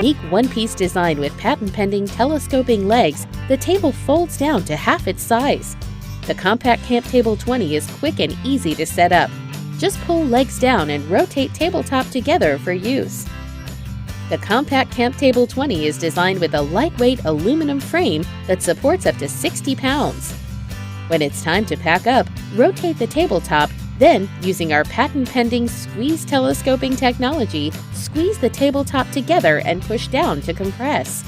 Unique one-piece design with patent-pending telescoping legs, the table folds down to half its size. The Compact Camp Table 20 is quick and easy to set up. Just pull legs down and rotate tabletop together for use. The Compact Camp Table 20 is designed with a lightweight aluminum frame that supports up to 60 pounds. When it's time to pack up, rotate the tabletop, then, using our patent-pending squeeze telescoping technology, squeeze the tabletop together and push down to compress.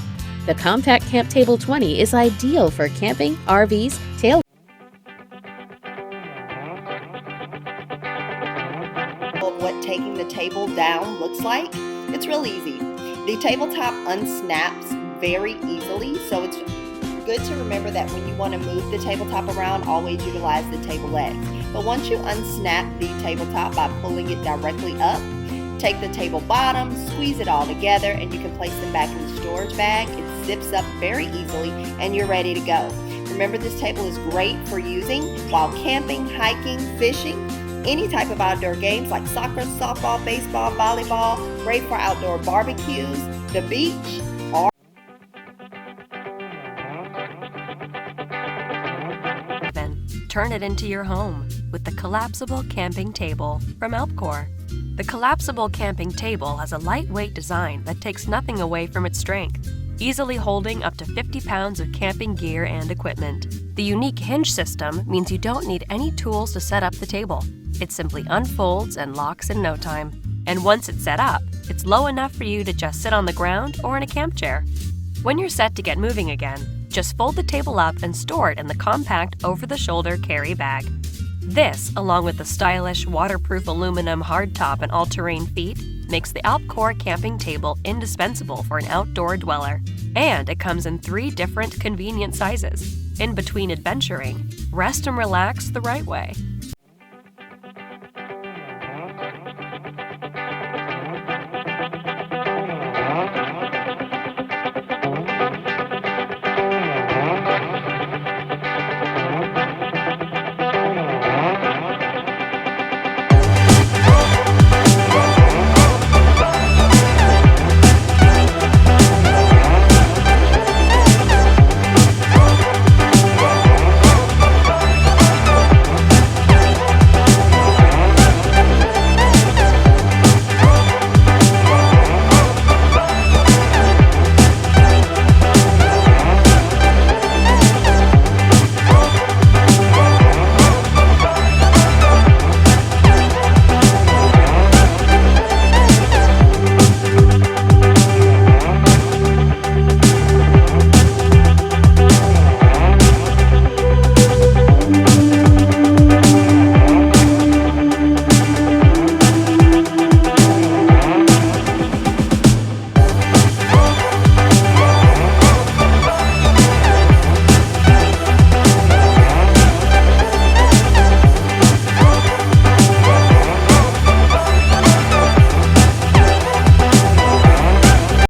The Compact Camp Table 20 is ideal for camping, RVs, what taking the table down looks like. It's real easy. The tabletop unsnaps very easily, so it's good to remember that when you want to move the tabletop around, always utilize the table legs. But once you unsnap the tabletop by pulling it directly up, take the table bottom, squeeze it all together, and you can place them back in the storage bag. It zips up very easily and you're ready to go. Remember, this table is great for using while camping, hiking, fishing, any type of outdoor games like soccer, softball, baseball, volleyball, great for outdoor barbecues, the beach, or turn it into your home with the Collapsible Camping Table from Alpcour. The Collapsible Camping Table has a lightweight design that takes nothing away from its strength, easily holding up to 50 pounds of camping gear and equipment. The unique Hinge system means you don't need any tools to set up the table. It simply unfolds and locks in no time. And once it's set up, it's low enough for you to just sit on the ground or in a camp chair. When you're set to get moving again, just fold the table up and store it in the compact over-the-shoulder carry bag. This, along with the stylish, waterproof aluminum hardtop and all-terrain feet, makes the Alpcour camping table indispensable for an outdoor dweller. And it comes in 3 different convenient sizes. In between adventuring, rest and relax the right way.